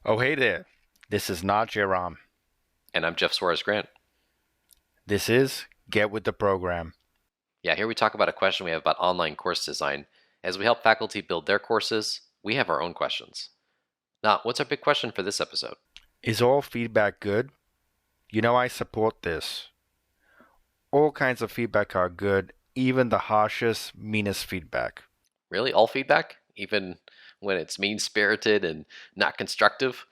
Oh, hey there. This is not Ram. And I'm Jeff Suarez Grant. This is Get with the Program. Yeah, here we talk about a question we have about online course design. As we help faculty build their courses, we have our own questions. Now, what's our big question for this episode? Is all feedback good? I support this. All kinds of feedback are good, even the harshest, meanest feedback. Really, all feedback? Even when it's mean spirited and not constructive?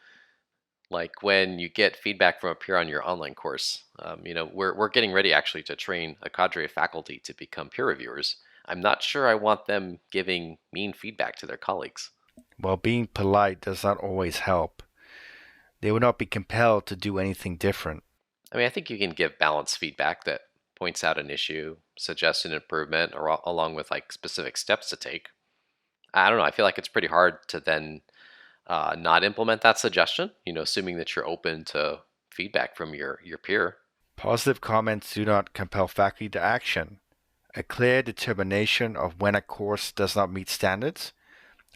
Like when you get feedback from a peer on your online course. We're getting ready actually to train a cadre of faculty to become peer reviewers. I'm not sure I want them giving mean feedback to their colleagues. While being polite does not always help, they will not be compelled to do anything different. I mean, I think you can give balanced feedback that points out an issue, suggests an improvement, or along with like specific steps to take. I don't know. I feel like it's pretty hard to then not implement that suggestion. Assuming that you're open to feedback from your peer. Positive comments do not compel faculty to action. A clear determination of when a course does not meet standards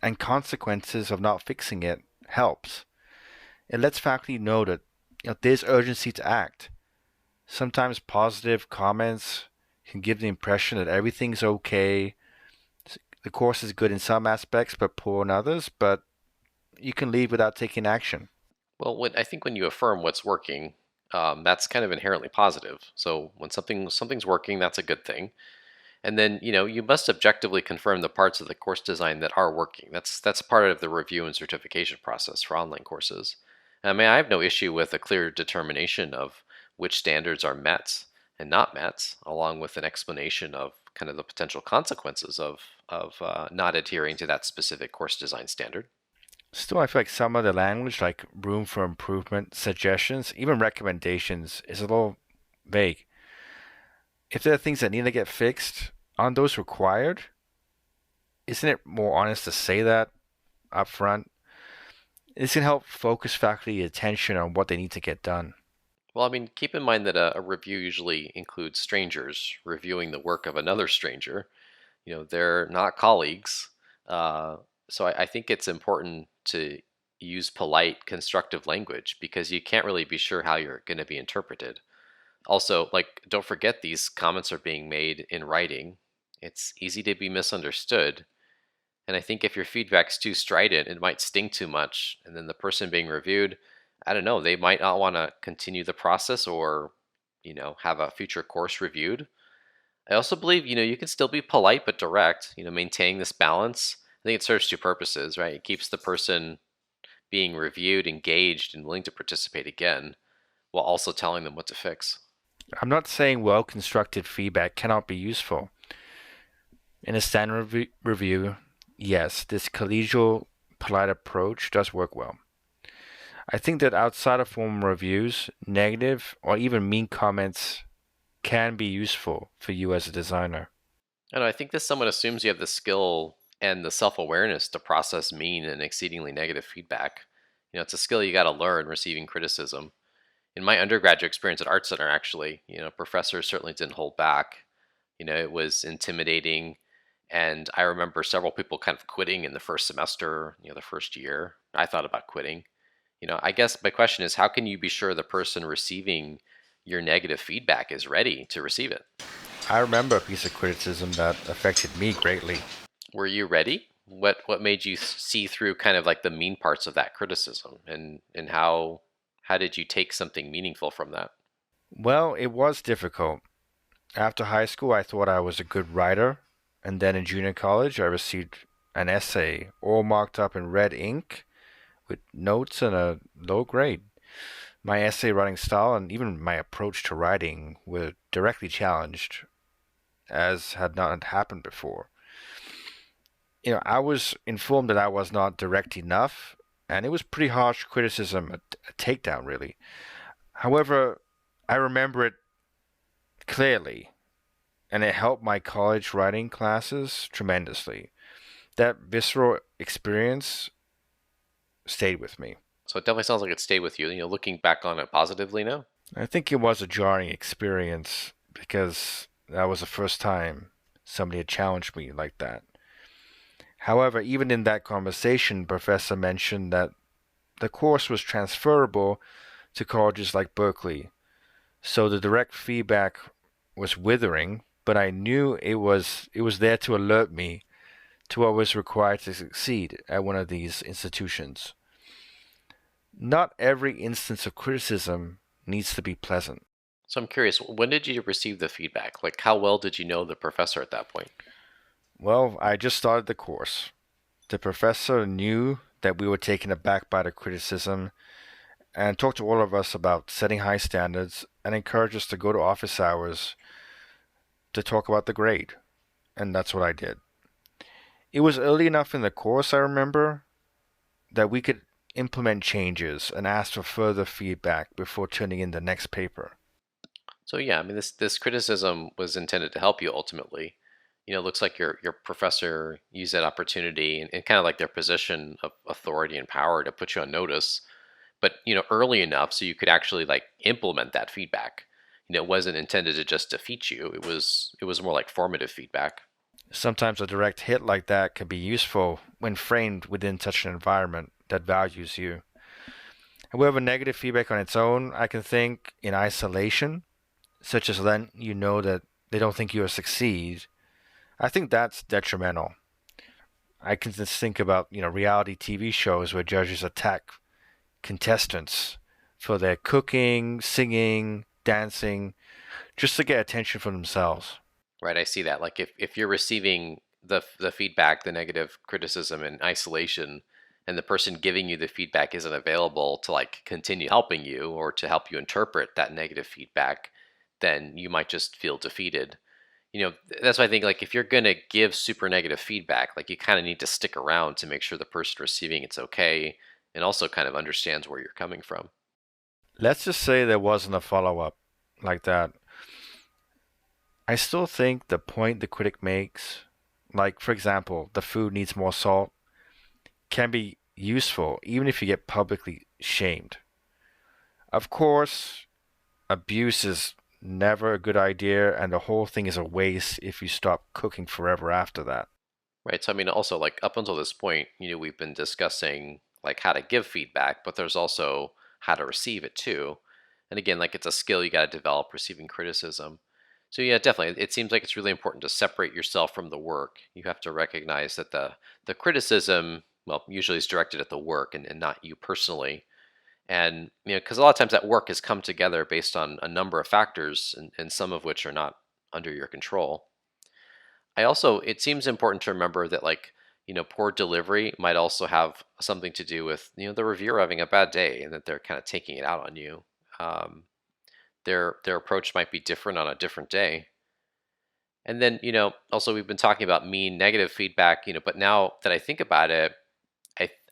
and consequences of not fixing it helps. It lets faculty know that there's urgency to act. Sometimes positive comments can give the impression that everything's okay. The course is good in some aspects but poor in others, but you can leave without taking action. Well, I think when you affirm what's working, that's kind of inherently positive. So when something's working, that's a good thing. And then you must objectively confirm the parts of the course design that are working. That's part of the review and certification process for online courses. I mean, I have no issue with a clear determination of which standards are met and not met, along with an explanation of kind of the potential consequences of not adhering to that specific course design standard. Still, I feel like some of the language, like room for improvement, suggestions, even recommendations, is a little vague. If there are things that need to get fixed, aren't those required? Isn't it more honest to say that up front? This can help focus faculty attention on what they need to get done. Well, I mean, keep in mind that a review usually includes strangers reviewing the work of another stranger. They're not colleagues. Uh, so I think it's important to use polite, constructive language because you can't really be sure how you're going to be interpreted. Also, like, don't forget these comments are being made in writing. It's easy to be misunderstood. And I think if your feedback's too strident, it might sting too much. And then the person being reviewed, I don't know, they might not want to continue the process or, have a future course reviewed. I also believe, you can still be polite but direct, maintaining this balance. I think it serves two purposes, right? It keeps the person being reviewed, engaged, and willing to participate again, while also telling them what to fix. I'm not saying well constructed feedback cannot be useful. In a standard review, yes, this collegial, polite approach does work well. I think that outside of formal reviews, negative or even mean comments can be useful for you as a designer. And I think this someone assumes you have the skill and the self awareness to process mean and exceedingly negative feedback. It's a skill you got to learn receiving criticism. In my undergraduate experience at Art Center, actually, professors certainly didn't hold back. It was intimidating. And I remember several people kind of quitting in the first semester, the first year. I thought about quitting. I guess my question is how can you be sure the person receiving your negative feedback is ready to receive it? I remember a piece of criticism that affected me greatly. Were you ready? What made you see through kind of like the mean parts of that criticism and how did you take something meaningful from that? Well, it was difficult. After high school, I thought I was a good writer, and then in junior college, I received an essay all marked up in red ink with notes and a low grade. My essay writing style and even my approach to writing were directly challenged, as had not happened before. I was informed that I was not direct enough, and it was pretty harsh criticism, a takedown, really. However, I remember it clearly, and it helped my college writing classes tremendously. That visceral experience stayed with me. So it definitely sounds like it stayed with you. Looking back on it positively now. I think it was a jarring experience because that was the first time somebody had challenged me like that. However, even in that conversation, Professor mentioned that the course was transferable to colleges like Berkeley. So the direct feedback was withering, but I knew it was there to alert me to what was required to succeed at one of these institutions. Not every instance of criticism needs to be pleasant. So I'm curious, when did you receive the feedback? Like, how well did you know the professor at that point? Well, I just started the course. The professor knew that we were taken aback by the criticism and talked to all of us about setting high standards and encouraged us to go to office hours to talk about the grade. And that's what I did. It was early enough in the course, I remember, that we could implement changes and ask for further feedback before turning in the next paper. So yeah, I mean, this criticism was intended to help you ultimately. It looks like your professor used that opportunity and kind of like their position of authority and power to put you on notice, but early enough so you could actually like implement that feedback. It wasn't intended to just defeat you. It was more like formative feedback. Sometimes a direct hit like that can be useful when framed within such an environment that values you. However, negative feedback on its own, I can think in isolation, such as letting you know that they don't think you'll succeed, I think that's detrimental. I can just think about, reality TV shows where judges attack contestants for their cooking, singing, dancing, just to get attention from themselves. Right, I see that. Like if you're receiving the feedback, the negative criticism in isolation, and the person giving you the feedback isn't available to like continue helping you or to help you interpret that negative feedback, then you might just feel defeated. That's why I think like if you're gonna give super negative feedback, like you kind of need to stick around to make sure the person receiving it's okay and also kind of understands where you're coming from. Let's just say there wasn't a follow up like that. I still think the point the critic makes, like for example, the food needs more salt, can be useful even if you get publicly shamed. Of course, abuse is never a good idea, and the whole thing is a waste if you stop cooking forever after that. Right. So I mean also like up until this point, we've been discussing like how to give feedback, but there's also how to receive it too. And again, like it's a skill you got to develop receiving criticism. So yeah, definitely. It seems like it's really important to separate yourself from the work. You have to recognize that the criticism, well, usually is directed at the work and not you personally. And because a lot of times that work has come together based on a number of factors, and some of which are not under your control. It seems important to remember that like, poor delivery might also have something to do with, the reviewer having a bad day and that they're kind of taking it out on you. Um, their approach might be different on a different day. And then, also we've been talking about mean negative feedback, but now that I think about it,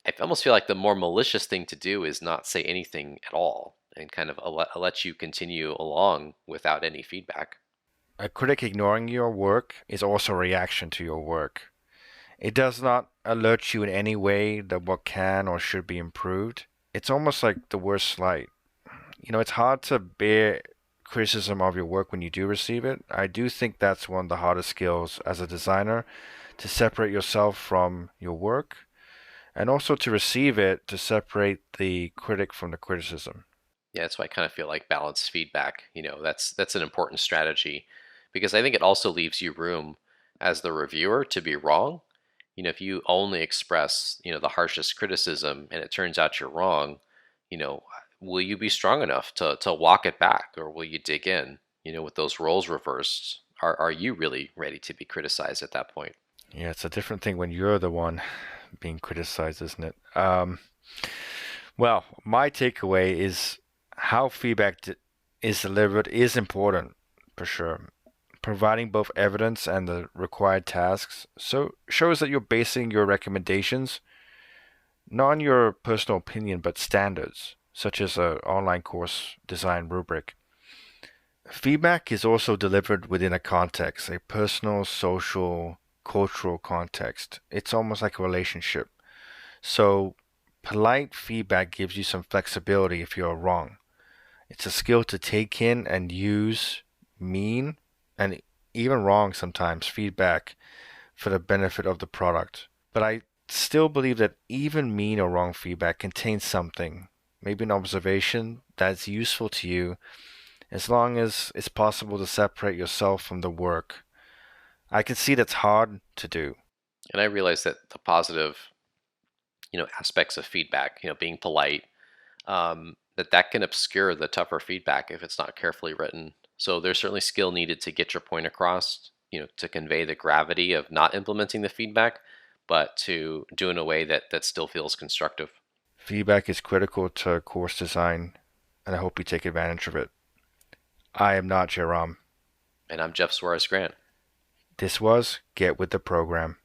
I almost feel like the more malicious thing to do is not say anything at all and kind of let you continue along without any feedback. A critic ignoring your work is also a reaction to your work. It does not alert you in any way that what can or should be improved. It's almost like the worst slight. It's hard to bear criticism of your work when you do receive it. I do think that's one of the hardest skills as a designer, to separate yourself from your work and also to receive it, to separate the critic from the criticism. Yeah, that's why I kind of feel like balanced feedback, that's an important strategy because I think it also leaves you room as the reviewer to be wrong. If you only express, the harshest criticism and it turns out you're wrong, you know, will you be strong enough to walk it back or will you dig in? With those roles reversed, are you really ready to be criticized at that point? Yeah, it's a different thing when you're the one being criticized, isn't it? Well, my takeaway is how is delivered is important for sure. Providing both evidence and the required tasks shows that you're basing your recommendations not on your personal opinion but standards, such as an online course design rubric. Feedback is also delivered within a context, a personal, social, cultural context. It's almost like a relationship. So, polite feedback gives you some flexibility if you're wrong. It's a skill to take in and use mean and even wrong sometimes feedback for the benefit of the product. But I still believe that even mean or wrong feedback contains something, maybe an observation that's useful to you, as long as it's possible to separate yourself from the work. I can see that's hard to do. And I realize that the positive, aspects of feedback, being polite, that can obscure the tougher feedback if it's not carefully written. So there's certainly skill needed to get your point across, to convey the gravity of not implementing the feedback, but to do in a way that still feels constructive. Feedback is critical to course design, and I hope you take advantage of it. I am not Jerome. And I'm Jeff Suarez Grant. This was Get with the Program.